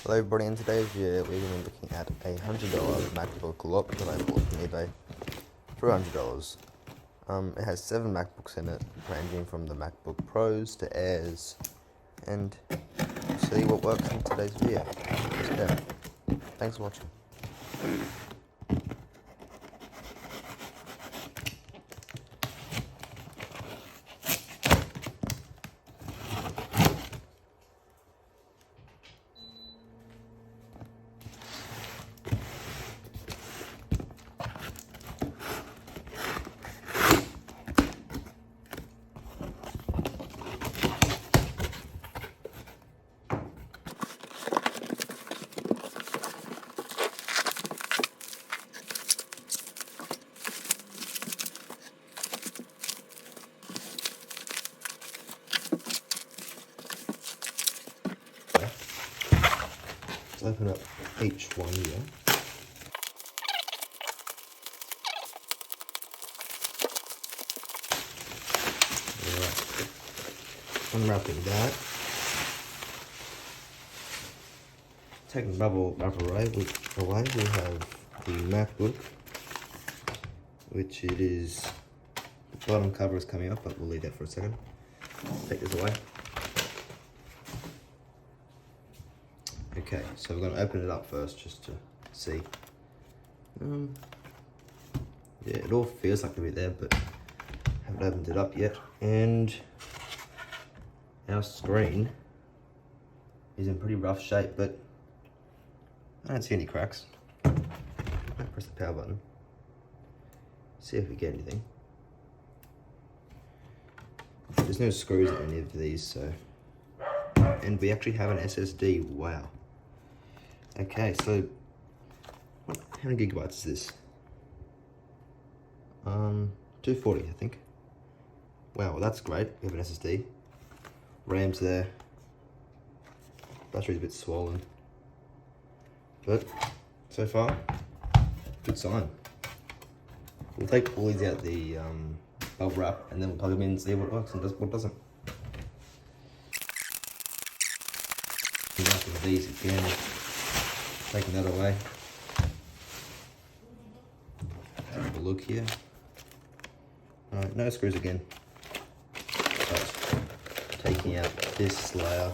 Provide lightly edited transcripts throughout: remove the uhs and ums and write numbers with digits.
Hello everybody, in today's video we're going to be looking at a $100 MacBook lot that I bought from eBay for $100. It has 7 MacBooks in it, ranging from the MacBook Pros to Airs, and we'll see what works in today's video. So, thanks for watching. Let's open up each one here. Alright, unwrapping that. Taking the bubble wrapper away, we have the MacBook, which it is, the bottom cover is coming up, but we'll leave that for a second. Take this away. Okay, so we're going to open it up first just to see. Yeah, it all feels like it'll be there, but haven't opened it up yet. And our screen is in pretty rough shape, but I don't see any cracks. I'll press the power button. See if we get anything. There's no screws in any of these, so. And we actually have an SSD. Wow. Okay, so how many gigabytes is this? 240, I think. Wow, well, that's great. We have an SSD. RAM's there. Battery's a bit swollen, but so far, good sign. We'll take all these out the bubble wrap, and then we'll plug them in and see what works and what doesn't. These again. Taking that away. Have a look here. Alright, no screws again. But taking out this layer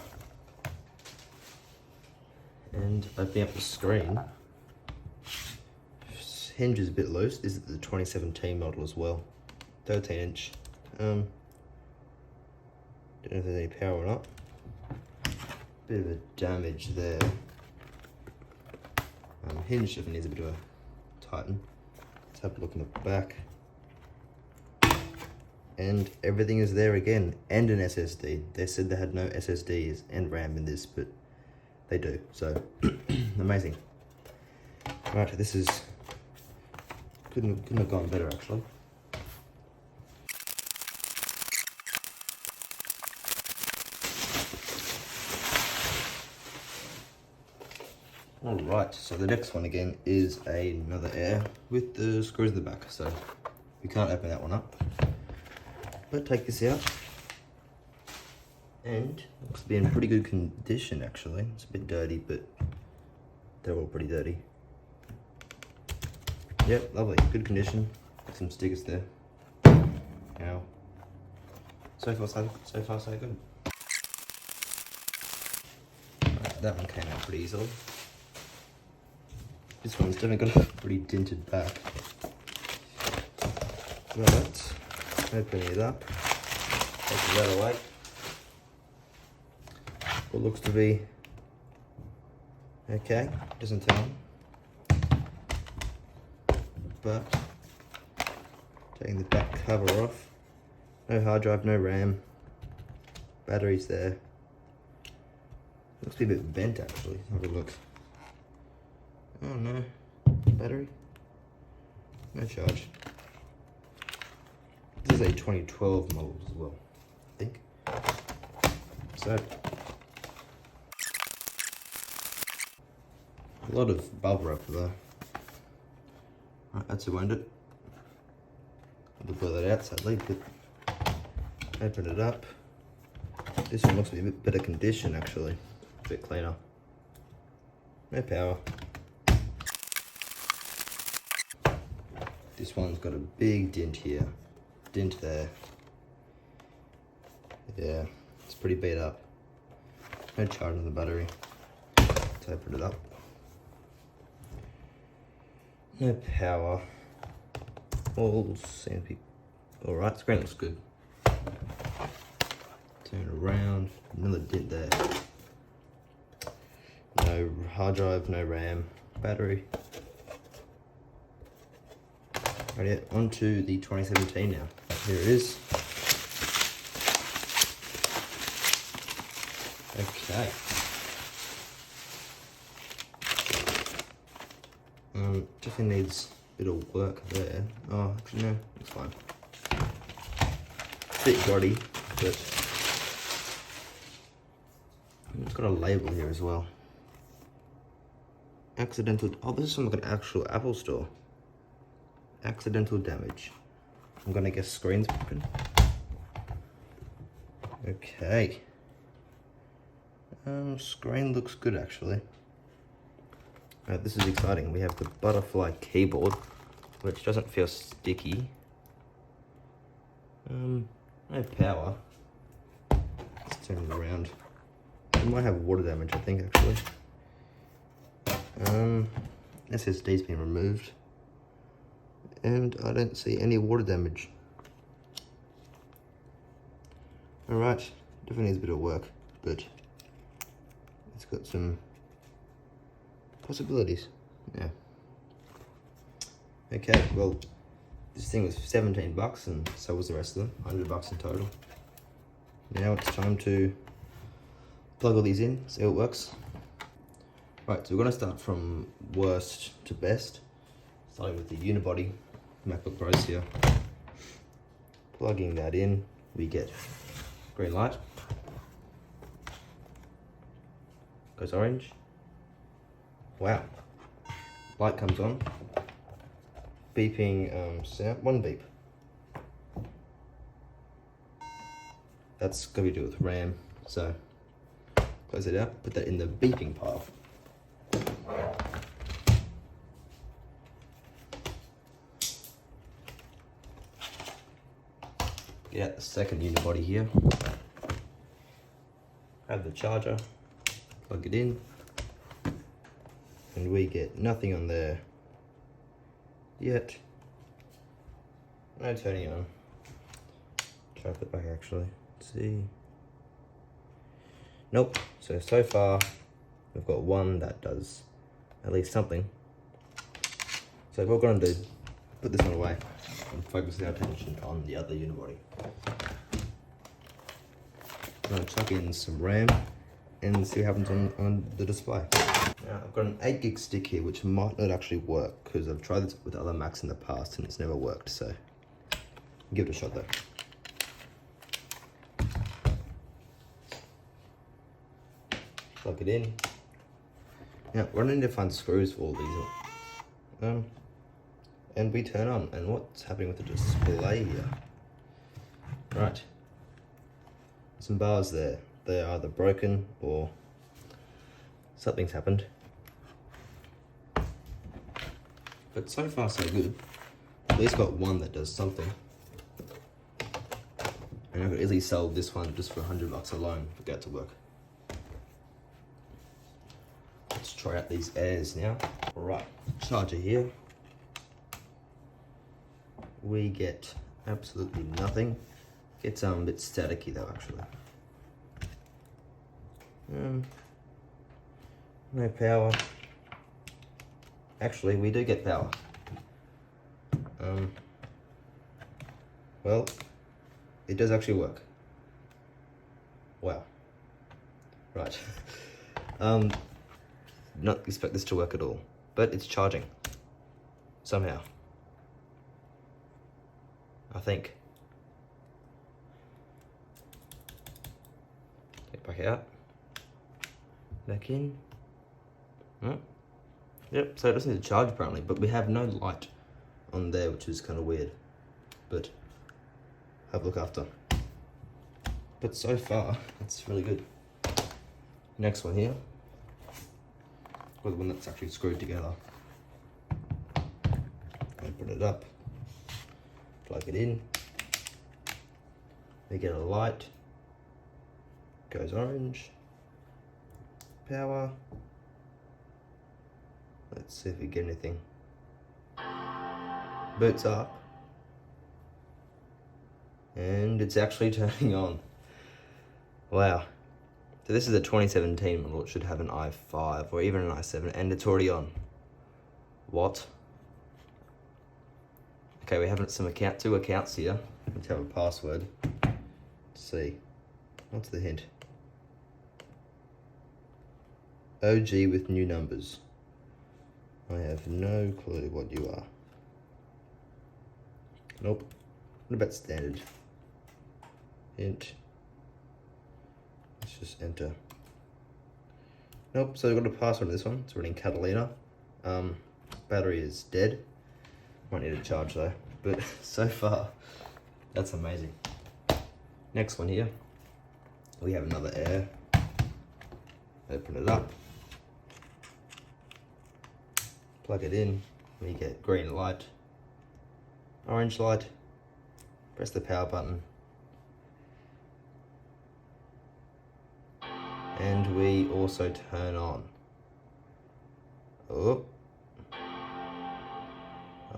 and opening up the screen. Hinge is a bit loose. This is the 2017 model as well. 13-inch. Don't know if there's any power or not. Bit of a damage there. Hinge definitely needs a bit of a tighten. Let's have a look in the back. And everything is there again, and an SSD. They said they had no SSDs and RAM in this, but they do, so amazing. Right, this is, couldn't have gone better actually. Alright, so the next one again is another Air with the screws in the back, so we can't open that one up. But take this out, and looks to be in pretty good condition actually. It's a bit dirty, but they're all pretty dirty. Yep, lovely, good condition. Some stickers there. Now, so far so good. Right, that one came out pretty easily. This one's definitely got a pretty dented back. Right, opening it up, taking that away. What looks to be okay, doesn't tell me. But taking the back cover off, no hard drive, no RAM, battery's there. Looks to be a bit bent actually, have a look. Oh no, battery, no charge. This is a 2012 model as well, I think. So, a lot of bubble wrap there. Right, that's who owned it. I'll blow that out sadly, but open it up. This one looks to be a bit better condition actually, a bit cleaner. no power. This one's got a big dent here, dent there. Yeah, it's pretty beat up. No charge on the battery. Let's open it up. No power. All seem to be alright. Screen looks good. Turn it around. Another dent there. No hard drive, no RAM, battery. Right, yeah, on to the 2017 now. Here it is. Okay. Definitely needs a bit of work there. Oh, actually no, it's fine. A bit grotty, but it's got a label here as well. Accidental, oh, this is from like an actual Apple store. Accidental damage. I'm gonna guess screen's broken. Okay. Screen looks good actually. This is exciting. We have the butterfly keyboard, which doesn't feel sticky. No power. Let's turn it around. It might have water damage, I think, actually. SSD's been removed. And I don't see any water damage. Alright, definitely needs a bit of work, but it's got some possibilities. Yeah. Okay, well, this thing was 17 bucks and so was the rest of them, 100 bucks in total. Now it's time to plug all these in, see how it works. Right, so we're gonna start from worst to best, starting with the unibody MacBook Pros here. Plugging that in, we get green light, goes orange. Wow, light comes on, beeping sound, one beep. That's got to do with RAM, so close it out, put that in the beeping pile. Get out the second unibody here. Have the charger, plug it in, and we get nothing on there yet. No turning on. Try to put it back actually. Let's see. Nope. So far we've got one that does at least something. So what we're going to do, put this one away and focus our attention on the other unibody. I'm going to chuck in some RAM and see what happens on the display. Now I've got an 8 gig stick here which might not actually work because I've tried this with other Macs in the past and it's never worked, so give it a shot though. Plug it in. Now we're going to need to find screws for all these. And we turn on. And what's happening with the display here? Right. Some bars there. They are either broken or something's happened. But so far so good. At least got one that does something. And I could easily sell this one just for 100 bucks alone if it got to work. Let's try out these airs now. Alright, charger here. We get absolutely nothing. Gets a bit staticky though actually. No power. Actually, we do get power. Well, it does actually work. Wow. Right. Not expect this to work at all, but it's charging. Somehow. I think. Take it back out. Back in. Yep, so it doesn't need to charge apparently, but we have no light on there, which is kind of weird. But have a look after. But so far, it's really good. Next one here. or the one that's actually screwed together. Open it up, plug it in, we get a light, goes orange, power, let's see if we get anything, boots up, and it's actually turning on. Wow. So this is a 2017 model, it should have an i5 or even an i7, and it's already on. What? Okay, we have two accounts here. Let's have a password. Let's see. What's the hint? OG with new numbers. I have no clue what you are. Nope. What about standard? Hint. Let's just enter. Nope, so we've got a password on this one. It's running Catalina. Battery is dead. Might need a charge though, but so far, that's amazing. Next one here, we have another Air. Open it up, plug it in, we get green light, orange light, press the power button, and we also turn on. Oh,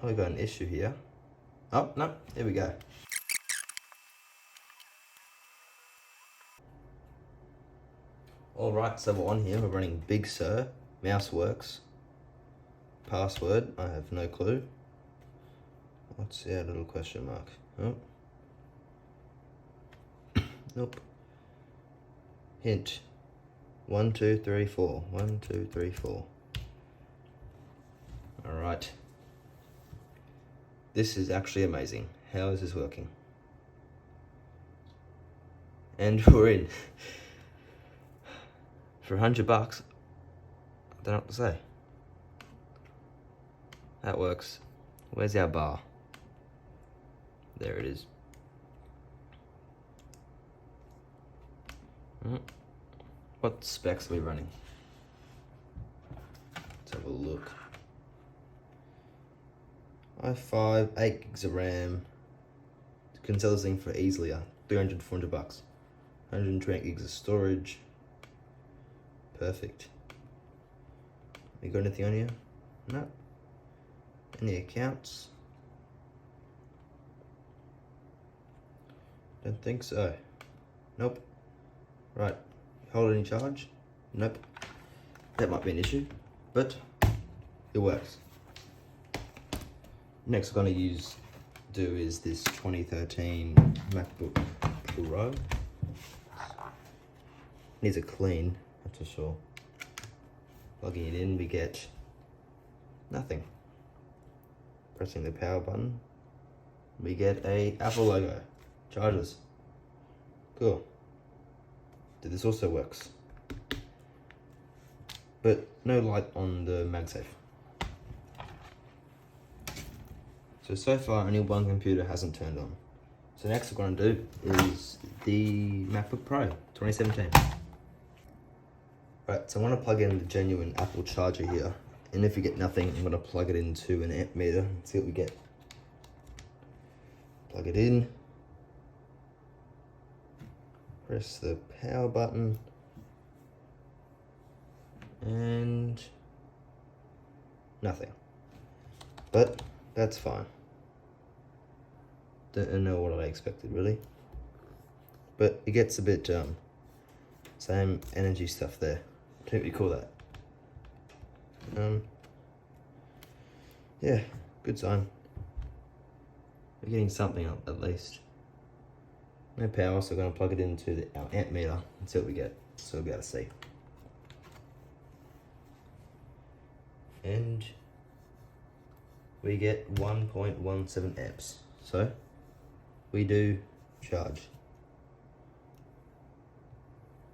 we got an issue here. Oh, no, there we go. All right, so we're on here, we're running Big Sur, mouse works. Password, I have no clue. What's our little question mark? Oh. Nope. Hint. 1, 2, 3, 4. 1, 2, 3, 4. All right. This is actually amazing. How is this working? And we're in. For $100, I don't know what to say. That works. Where's our bar? There it is. What specs are we running? Let's have a look. i5, 8 gigs of RAM. You can sell this thing for easily $300, $400. 120 gigs of storage. Perfect. You got anything on here? No. Any accounts? Don't think so. Nope. Right. Hold any charge? Nope. That might be an issue, but it works. Next I'm going to do is this 2013 MacBook Pro. Needs a clean, that's for sure. Plugging it in, we get nothing. Pressing the power button, we get a Apple logo. Charges. Cool. This also works. But no light on the MagSafe. So far only one computer hasn't turned on. So next we're going to do is the MacBook Pro 2017. Right, so I want to plug in the genuine Apple charger here. And if you get nothing, I'm going to plug it into an amp meter and see what we get. Plug it in. Press the power button. And nothing. But that's fine. Don't know what I expected really. But it gets a bit same energy stuff there. What do you call that? Yeah, good sign. We're getting something up at least. No power, so we're going to plug it into our amp meter and see what we get. So we'll be able to see. And we get 1.17 amps. So we do charge.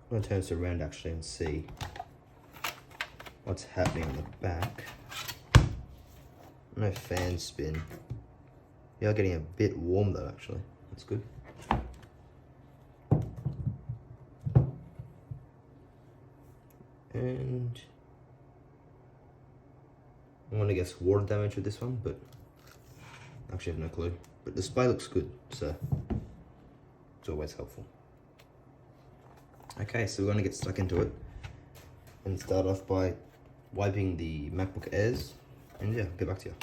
I'm going to turn this around actually and see what's happening on the back. No fan spin. We are getting a bit warm though actually. That's good. And I'm gonna guess water damage with this one, but I actually have no clue. But the display looks good, so it's always helpful. Okay, so we're gonna get stuck into it and start off by wiping the MacBook Airs, and yeah, get back to you.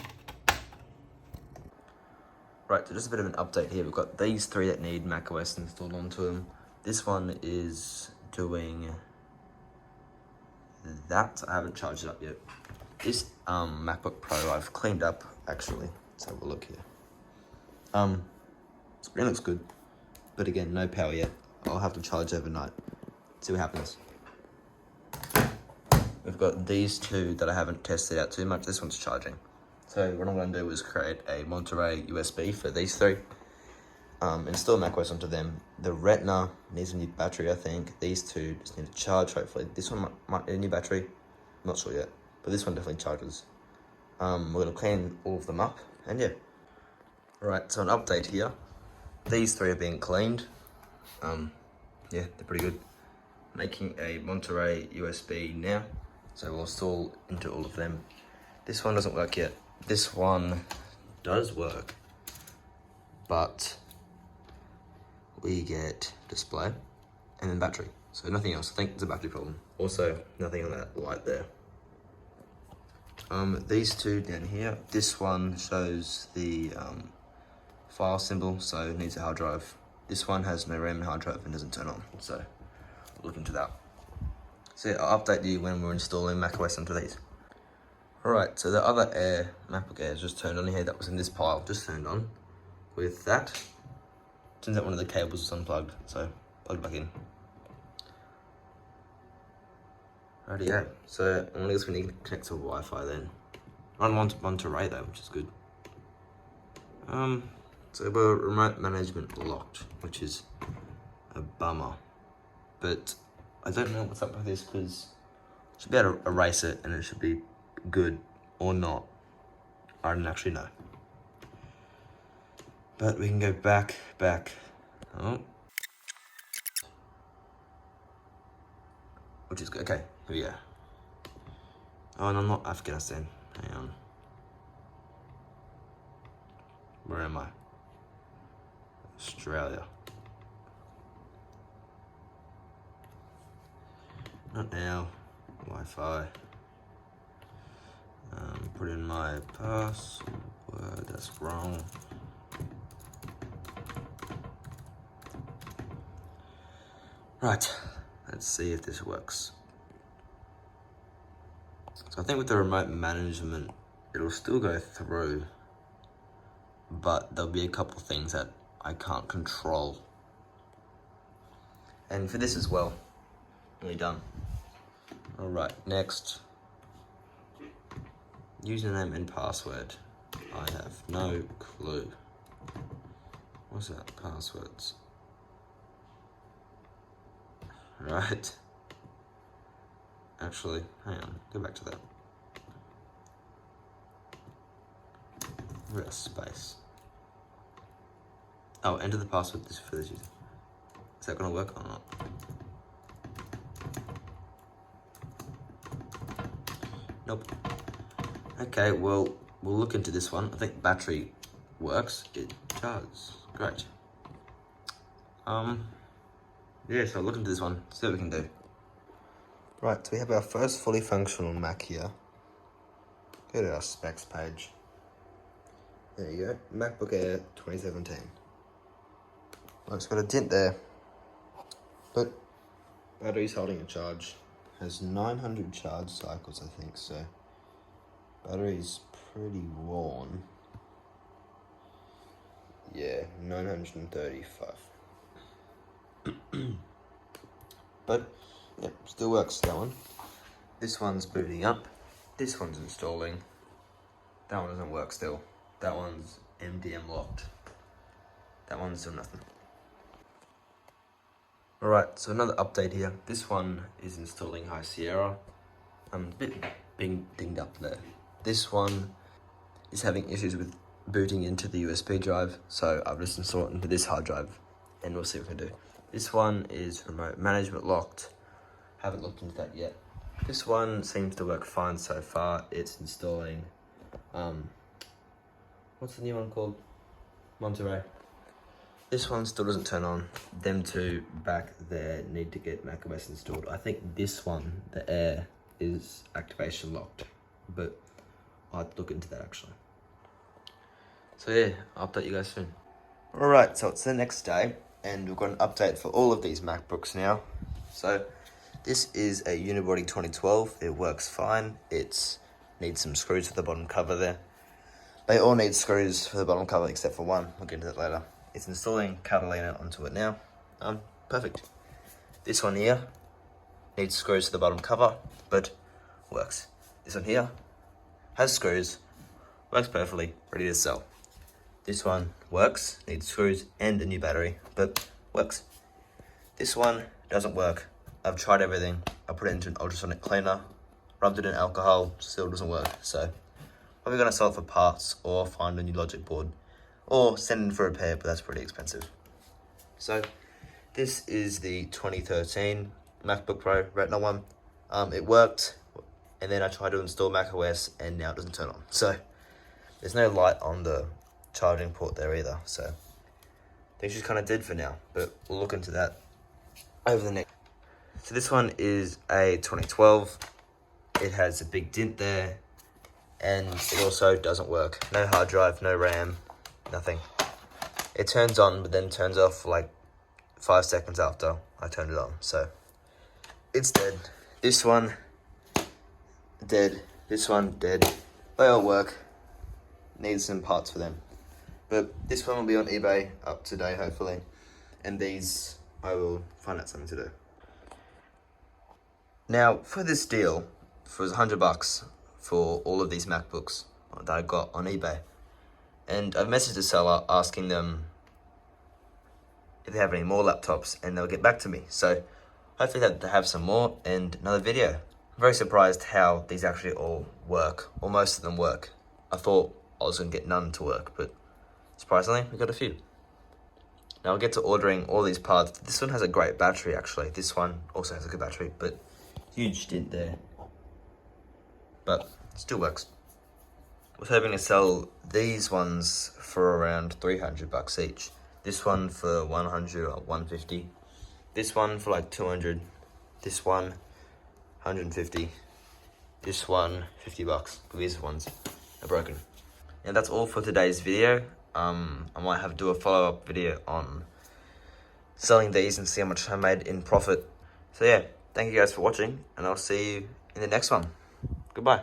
Right, so just a bit of an update here. We've got these three that need macOS installed onto them. This one is doing that. I haven't charged it up yet. This MacBook Pro I've cleaned up, actually. Let's have a look here. Screen looks good, but again, no power yet. I'll have to charge overnight. See what happens. We've got these two that I haven't tested out too much. This one's charging. So what I'm going to do is create a Monterey USB for these three. Install macOS onto them. The Retina needs a new battery, I think. These two just need to charge, hopefully. This one might need a new battery. I'm not sure yet. But this one definitely charges. We're going to clean all of them up. And yeah. Alright, so an update here. These three are being cleaned. Yeah, they're pretty good. Making a Monterey USB now. So we'll install into all of them. This one doesn't work yet. This one does work, but we get display and then battery. So nothing else. I think it's a battery problem. Also, nothing on that light there. These two down here. This one shows the file symbol, so it needs a hard drive. This one has no RAM and hard drive and doesn't turn on. So look into that. So yeah, I'll update you when we're installing macOS onto these. Alright, so the other MacBook Air just turned on here, that was in this pile, just turned on with that. Turns out one of the cables was unplugged, so plug it back in. Rightio, so I guess we need to connect to Wi-Fi then. On Monterey though, which is good. So we're remote management locked, which is a bummer. But I don't know what's up with this because I should be able to erase it and it should be good or not. I don't actually know. But we can go back. Oh. Which is good. Okay, here we go. Oh, and I'm not Afghanistan. Hang on. Where am I? Australia. Not now. Wi-Fi. Put in my password. That's wrong. Right. Let's see if this works. So I think with the remote management, it'll still go through, but there'll be a couple things that I can't control. And for this as well, nearly done. All right, next. Username and password. I have no clue. What's that? Passwords. Right. Actually, hang on. Go back to that. Where's space? Oh, enter the password for this user. Is that gonna work or not? Nope. Okay, well, we'll look into this one. I think battery works. It does. Great. Yeah, so I'll look into this one, see what we can do. Right, so we have our first fully functional Mac here. Go to our specs page. There you go, MacBook Air 2017. Well, it's got a dent there, but battery's holding a charge. Has 900 charge cycles, I think, so battery's pretty worn. Yeah, 935. But yeah, still works, that one. This one's booting up. This one's installing. That one doesn't work still. That one's MDM locked. That one's still nothing. Alright, so another update here. This one is installing High Sierra. A bit being dinged up there. This one is having issues with booting into the USB drive, so I've just installed it into this hard drive and we'll see what we can do. This one is remote management locked. Haven't looked into that yet. This one seems to work fine so far. It's installing what's the new one called? Monterey. This one still doesn't turn on. Them two back there need to get macOS installed. I think this one, the Air, is activation locked, but I'll have to look into that actually. So yeah, I'll update you guys soon. Alright, so it's the next day, and we've got an update for all of these MacBooks now. So this is a Unibody 2012. It works fine. It needs some screws for the bottom cover there. They all need screws for the bottom cover except for one. We'll get into that later. It's installing Catalina onto it now. Perfect. This one here needs screws for the bottom cover, but works. This one here has screws, works perfectly, ready to sell. This one works, needs screws and a new battery, but works. This one doesn't work. I've tried everything. I put it into an ultrasonic cleaner, rubbed it in alcohol, still doesn't work. So probably gonna sell it for parts or find a new logic board or send in for repair, but that's pretty expensive. So this is the 2013 MacBook Pro Retina one. It worked, and then I tried to install macOS and now it doesn't turn on. So there's no light on the charging port there either. So I think she's kind of dead for now, but we'll look into that over the next. So this one is a 2012. It has a big dent there, and it also doesn't work. No hard drive, no RAM, nothing. It turns on, but then turns off like 5 seconds after I turned it on. So it's dead. This one, dead. This one, dead. They all work. Need some parts for them. But this one will be on eBay up today, hopefully. And these, I will find out something to do. Now, for this deal, it was $100 for all of these MacBooks that I got on eBay. And I've messaged the seller asking them if they have any more laptops, and they'll get back to me. So hopefully they have some more and another video. I'm very surprised how these actually all work, or most of them work. I thought I was gonna get none to work, but surprisingly, we got a few. Now I'll get to ordering all these parts. This one has a great battery actually. This one also has a good battery, but huge dent there. But still works. I was hoping to sell these ones for around $300 each. This one for 100 or 150. This one for like 200. This one 150. This one $50. These ones are broken. And that's all for today's video. I might have to do a follow-up video on selling these and see how much I made in profit. So yeah, thank you guys for watching, and I'll see you in the next one. Goodbye.